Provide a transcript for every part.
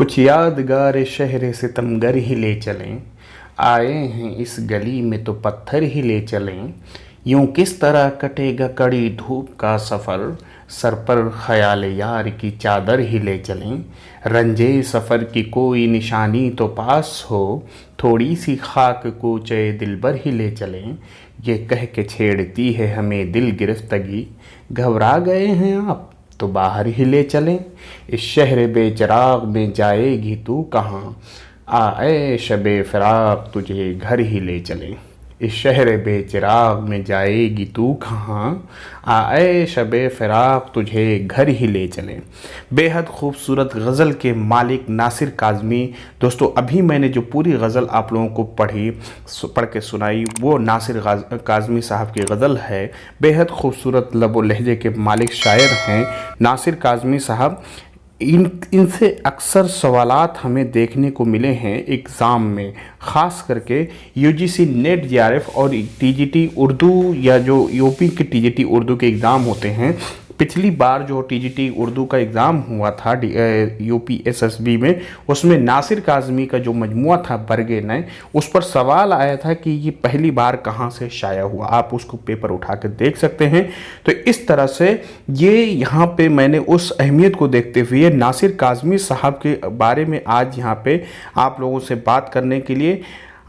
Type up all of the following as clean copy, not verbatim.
कुछ यादगार शहर सितमगर ही ले चलें, आए हैं इस गली में तो पत्थर ही ले चलें। यूं किस तरह कटेगा कड़ी धूप का सफ़र, सर पर ख्याल यार की चादर ही ले चलें। रंजे सफ़र की कोई निशानी तो पास हो, थोड़ी सी खाक कूचे दिलबर ही ले चलें। ये कह के छेड़ती है हमें दिल गिरफ्तगी, घबरा गए हैं आप तो बाहर ही ले चलें। इस शहर बेचराग में जाएगी तू कहाँ, आए शबे फिराक तुझे घर ही ले चलें। इस शहर बेचिराग में जाएगी तू कहाँ, आए शबे फिराक तुझे घर ही ले चलें। बेहद खूबसूरत गज़ल के मालिक नासिर काज़मी। दोस्तों अभी मैंने जो पूरी गज़ल आप लोगों को पढ़ के सुनाई वो नासिर काज़मी साहब की गज़ल है। बेहद खूबसूरत लब व लहजे के मालिक शायर हैं नासिर काज़मी साहब। इनसे अक्सर सवालात हमें देखने को मिले हैं एग्ज़ाम में, ख़ास करके यूजीसी नेट जेआरएफ और टीजीटी उर्दू या जो यूपी के टीजीटी उर्दू के एग्ज़ाम होते हैं। पिछली बार जो टीजीटी उर्दू का एग्ज़ाम हुआ था यूपी एसएसबी में, उसमें नासिर काज़मी का जो मजमुआ था बरगे नए, उस पर सवाल आया था कि ये पहली बार कहाँ से शाया हुआ। आप उसको पेपर उठा कर देख सकते हैं। तो इस तरह से ये यहाँ पे मैंने उस अहमियत को देखते हुए नासिर काज़मी साहब के बारे में आज यहाँ पे आप लोगों से बात करने के लिए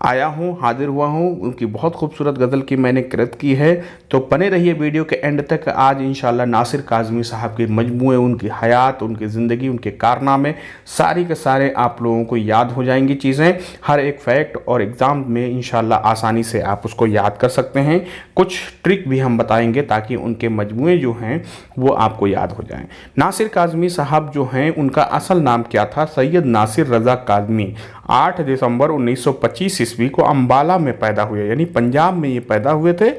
आया हूँ, हाजिर हुआ हूँ। उनकी बहुत खूबसूरत गज़ल की मैंने कृत की है, तो बने रहिए वीडियो के एंड तक। आज इंशाल्लाह नासिर काज़मी साहब के मजमूए, उनकी हयात, उनकी ज़िंदगी, उनके कारनामे सारी के सारे आप लोगों को याद हो जाएंगी चीज़ें। हर एक फैक्ट और एग्ज़ाम में इंशाल्लाह आसानी से आप उसको याद कर सकते हैं। कुछ ट्रिक भी हम बताएंगे ताकि उनके मजमूए जो हैं वो आपको याद हो जाएँ। नासिर काज़मी साहब जो हैं उनका असल नाम क्या था? सैयद नासिर रज़ा काज़मी 8 दिसंबर 1925 ईस्वी को अम्बाला में पैदा हुए, यानी पंजाब में ये पैदा हुए थे।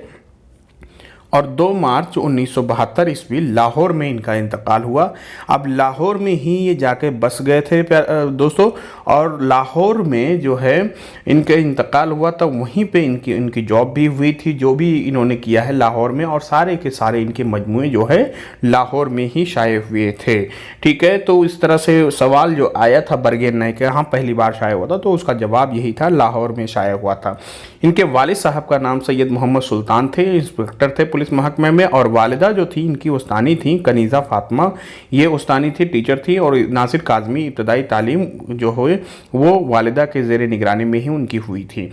और 2 मार्च 1972 ईस्वी लाहौर में इनका इंतकाल हुआ। अब लाहौर में ही ये जाके बस गए थे दोस्तों, और लाहौर में जो है इनका इंतकाल हुआ तब वहीं पे इनकी जॉब भी हुई थी। जो भी इन्होंने किया है लाहौर में, और सारे के सारे इनके मजमूए जो है लाहौर में ही शाये हुए थे। ठीक है, तो इस तरह से सवाल जो आया था बरगे नए के, हाँ पहली बार शाया हुआ था, तो उसका जवाब यही था, लाहौर में शाया हुआ था। इनके वालिद साहब का नाम सैयद मोहम्मद सुल्तान थे, इंस्पेक्टर थे पुलिस महकमे में। और वालिदा जो थी इनकी उस्तानी थी कनीज़ा फातिमा, ये उस्तानी थी, टीचर थी। और नासिर काज़मी इब्तदाई तालीम जो हुए वो वालिदा के ज़ेर निगरानी में ही उनकी हुई थी।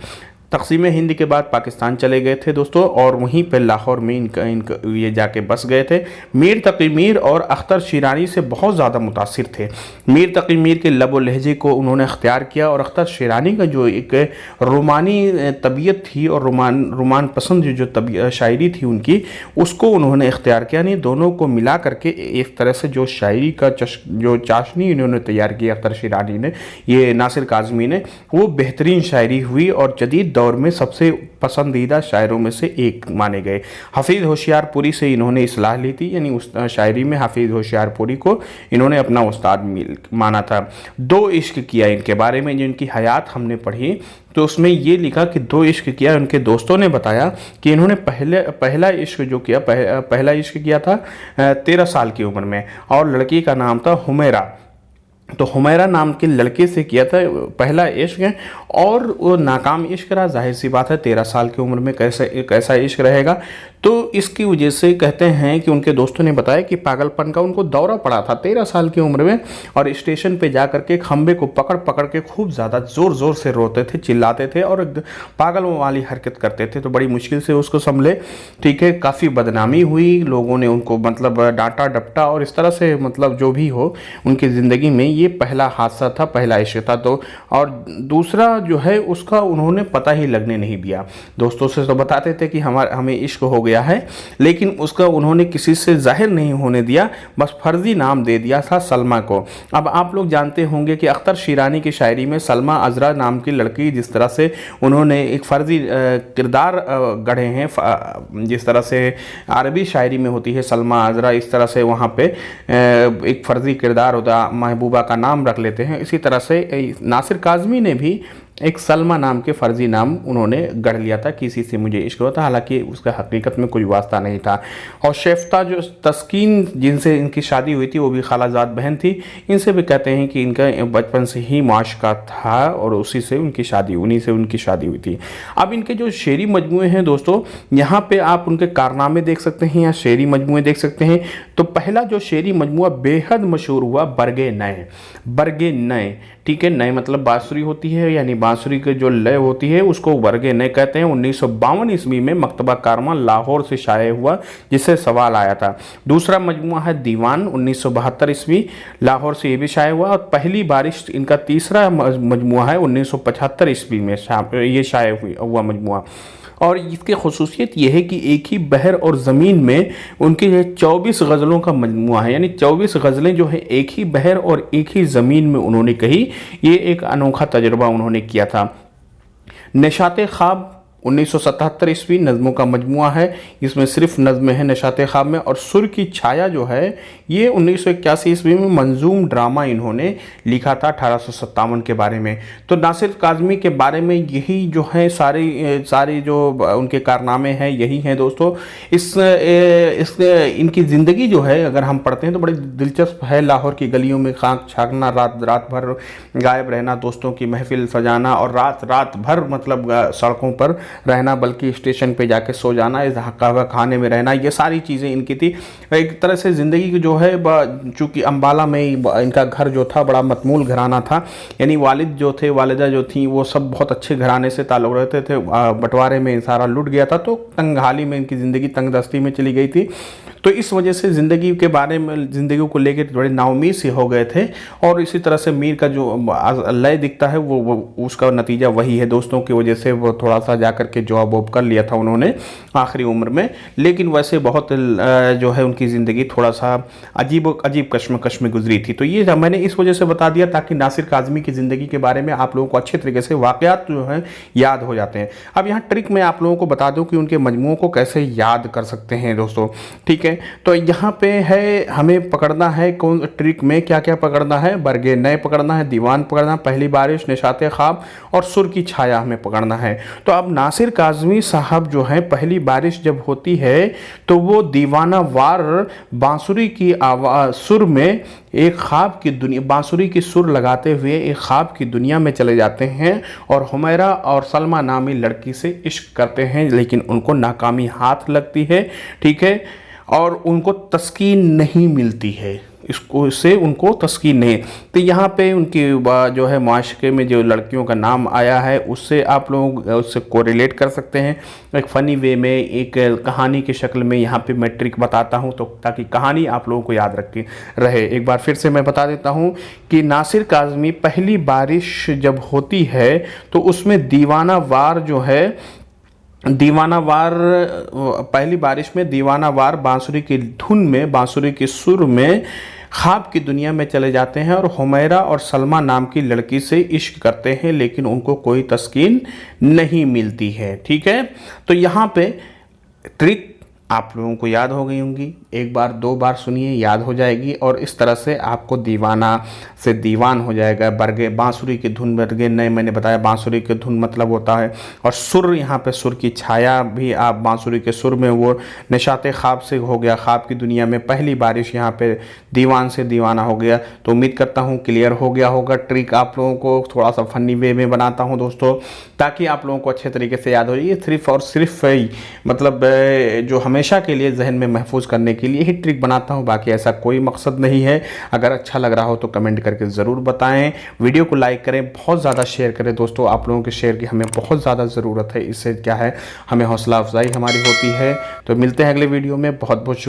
तक़सीम हिंद के बाद पाकिस्तान चले गए थे दोस्तों, और वहीं पर लाहौर में इनका ये जाके बस गए थे। मीर तक़ी मीर और अख्तर शिरानी से बहुत ज़्यादा मुतासिर थे। मीर तक़ी मीर के लब व लहजे को उन्होंने अख्तियार किया, और अख्तर शिरानी का जो एक रोमानी तबीयत थी और रोमान पसंद जो शायरी थी उनकी, उसको उन्होंने अख्तियार किया। नहीं, दोनों को मिला करके एक तरह से जो शायरी का जो चाशनी इन्होंने तैयार की अख्तर शिरानी ने, ये नासिर काज़मी ने, वो बेहतरीन शायरी हुई और जदीद दौर में सबसे पसंदीदा शायरों में से एक माने गए। हफीज़ होशियारपुरी से इन्होंने इस्लाह ली थी, यानी उस शायरी में हफीज़ होशियारपुरी को इन्होंने अपना उस्ताद माना था। 2 इश्क किया इनके बारे में, जो इनकी हयात हमने पढ़ी तो उसमें ये लिखा कि 2 इश्क किया। उनके दोस्तों ने बताया कि इन्होंने पहला इश्क जो किया, पहला इश्क किया था 13 साल की उम्र में, और लड़की का नाम था हुमैरा। तो हुमैरा नाम के लड़के से किया था पहला इश्क, और वो नाकाम इश्क रहा। जाहिर सी बात है 13 साल की उम्र में कैसा इश्क रहेगा। तो इसकी वजह से कहते हैं कि उनके दोस्तों ने बताया कि पागलपन का उनको दौरा पड़ा था 13 साल की उम्र में, और स्टेशन पे जा करके खंबे को पकड़ पकड़ के खूब ज़्यादा ज़ोर ज़ोर से रोते थे, चिल्लाते थे और पागल वाली हरकत करते थे। तो बड़ी मुश्किल से उसको संभले। ठीक है, काफ़ी बदनामी हुई, लोगों ने उनको मतलब डांटा डपटा, और इस तरह से मतलब जो भी हो उनकी ज़िंदगी में ये पहला हादसा था, पहला इश्क था। तो और दूसरा जो है उसका उन्होंने पता ही लगने नहीं दिया। दोस्तों से तो बताते थे कि हमें इश्क हो गया है, लेकिन उसका उन्होंने किसी से जाहिर नहीं होने दिया, बस फर्जी नाम दे दिया था सलमा को। अब आप लोग जानते होंगे कि अख्तर शिरानी की शायरी में सलमा अजरा नाम की लड़की, जिस तरह से उन्होंने एक फर्जी किरदार गढ़े हैं, जिस तरह से अरबी शायरी में होती है सलमा अजरा, इस तरह से वहाँ पे एक फर्जी किरदार होता, महबूबा का नाम रख लेते हैं। इसी तरह से नासिर काज़मी ने भी एक सलमा नाम के फर्जी नाम उन्होंने गढ़ लिया था, किसी से मुझे इश्क हुआ था, हालांकि उसका हकीकत में कोई वास्ता नहीं था। और शेफ्ता जो तस्कीन जिनसे इनकी शादी हुई थी वो भी खालाजाद बहन थी। इनसे भी कहते हैं कि इनका बचपन से ही मुआशका था और उसी से उनकी शादी हुई थी। अब इनके जो शेरी मजमूए हैं दोस्तों, यहाँ पे आप उनके कारनामे देख सकते हैं या शेरी मजमूए देख सकते हैं। तो पहला जो शेरी मजमूआ बेहद मशहूर हुआ बरगे नए, ठीक है। नए मतलब बांसुरी होती है, यानी बांसुरी की जो लय होती है उसको बरगे नए कहते हैं। 1952 ईस्वी में मकतबा कारवां लाहौर से शाये हुआ, जिससे सवाल आया था। दूसरा मजमूआ है दीवान, 1972 ईस्वी, लाहौर से ये भी शाये हुआ। और पहली बारिश इनका तीसरा मजमूआ है, 1975 ईस्वी में ये शाये हुआ मजमूआ। और इसकी खसूसियत यह है कि एक ही बहर और ज़मीन में उनकी 24 गज़लों का मजमूआ है, यानी 24 गज़लें जो है एक ही बहर और एक ही ज़मीन में उन्होंने कही। ये एक अनोखा तजुर्बा उन्होंने किया था। निशाते ख्वाब 1977 ईस्वी नज़मों का मजमूआ है, इसमें सिर्फ नज़में हैं निशाते ख्वाब में। और सुर की छाया जो है ये 1981 ईस्वी में मंजूम ड्रामा इन्होंने लिखा था 1857 के बारे में। तो नासिर काज़मी के बारे में यही जो है सारी जो उनके कारनामे हैं यही हैं दोस्तों। इनकी ज़िंदगी जो है अगर हम पढ़ते हैं तो बड़ी दिलचस्प है। लाहौर की गलियों में खाक छाकना, रात भर गायब रहना, दोस्तों की महफिल सजाना और रात भर मतलब सड़कों पर रहना, बल्कि स्टेशन पे जाके सो जाना, इस कहवा खाने में रहना, ये सारी चीज़ें इनकी थी। एक तरह से ज़िंदगी की जो है चूँकि अम्बाला में इनका घर जो था बड़ा मतमूल घराना था, यानी वालिदा जो थी वो सब बहुत अच्छे घराने से ताल्लुक़ रहते थे। बंटवारे में सारा लूट गया था, तो तंगहाली में इनकी ज़िंदगी तंगदस्ती में चली गई थी। तो इस वजह से ज़िंदगी के बारे में, ज़िंदगी को लेकर बड़े नाउमीद से हो गए थे। और इसी तरह से मीर का जो लय दिखता है वो उसका नतीजा वही है दोस्तों, की वजह से वो थोड़ा सा जाकर के जॉब वॉब कर लिया था उन्होंने आखिरी उम्र में। लेकिन वैसे बहुत जो है उनकी ज़िंदगी थोड़ा सा अजीब कश्मकश में गुजरी थी। तो ये मैंने इस वजह से बता दिया ताकि नासिर काज़मी की ज़िंदगी के बारे में आप लोगों को अच्छे तरीके से वाक़यात जो है याद हो जाते हैं। अब यहाँ ट्रिक मैं आप लोगों को बता दूँ कि उनके मजमूओं को कैसे याद कर सकते हैं दोस्तों, ठीक है। तो यहाँ पे है हमें पकड़ना है कौन ट्रिक में क्या क्या पकड़ना है। बरगे नए पकड़ना है, दीवान पकड़ना, पहली बारिश, निशाते ख्वाब और सुर की छाया हमें पकड़ना है। तो अब नासिर काज़मी साहब जो है पहली बारिश जब होती है तो वो दीवाना वार बांसुरी की आवाज़ सुर में एक ख्वाब की दुनिया, बांसुरी की सुर लगाते हुए एक ख्वाब की दुनिया में चले जाते हैं और हुमैरा और सलमा नामी लड़की से इश्क करते हैं, लेकिन उनको नाकामी हाथ लगती है, ठीक है। और उनको तस्कीन नहीं मिलती है, इससे उनको तस्कीन नहीं। तो यहाँ पे उनकी जो है माशरे में जो लड़कियों का नाम आया है उससे आप लोग उससे कोरिलेट कर सकते हैं एक फ़नी वे में, एक कहानी की शक्ल में। यहाँ पे मैं ट्रिक बताता हूँ तो ताकि कहानी आप लोगों को याद रहे। एक बार फिर से मैं बता देता हूँ कि नासिर काज़मी पहली बारिश जब होती है तो उसमें दीवाना वार जो है, पहली बारिश में दीवाना वार बांसुरी की धुन में, बांसुरी के सुर में ख्वाब की दुनिया में चले जाते हैं और हुमैरा और सलमा नाम की लड़की से इश्क करते हैं, लेकिन उनको कोई तस्कीन नहीं मिलती है, ठीक है। तो यहाँ पे ट्रिक आप लोगों को याद हो गई होंगी, एक बार दो बार सुनिए याद हो जाएगी और इस तरह से आपको दीवाना से दीवान हो जाएगा। बरगे बांसुरी की धुन, बरगे नए मैंने बताया बांसुरी की धुन मतलब होता है, और सुर यहाँ पे सुर की छाया भी आप बांसुरी के सुर में, वो निशाते ख्वाब से हो गया ख्वाब की दुनिया में, पहली बारिश यहाँ पे दीवान से दीवाना हो गया। तो उम्मीद करता हूँ क्लियर हो गया होगा। ट्रिक आप लोगों को थोड़ा सा फनी वे में बनाता हूँ दोस्तों ताकि आप लोगों को अच्छे तरीके से याद हो। ये सिर्फ और सिर्फ मतलब जो हमेशा के लिए जहन में महफूज करने के लिए ही ट्रिक बनाता हूं, बाकी ऐसा कोई मकसद नहीं है। अगर अच्छा लग रहा हो तो कमेंट करके ज़रूर बताएं, वीडियो को लाइक करें, बहुत ज़्यादा शेयर करें दोस्तों। आप लोगों के शेयर की हमें बहुत ज़्यादा ज़रूरत है, इससे क्या है हमें हौसला अफजाई हमारी होती है। तो मिलते हैं अगले वीडियो में, बहुत बहुत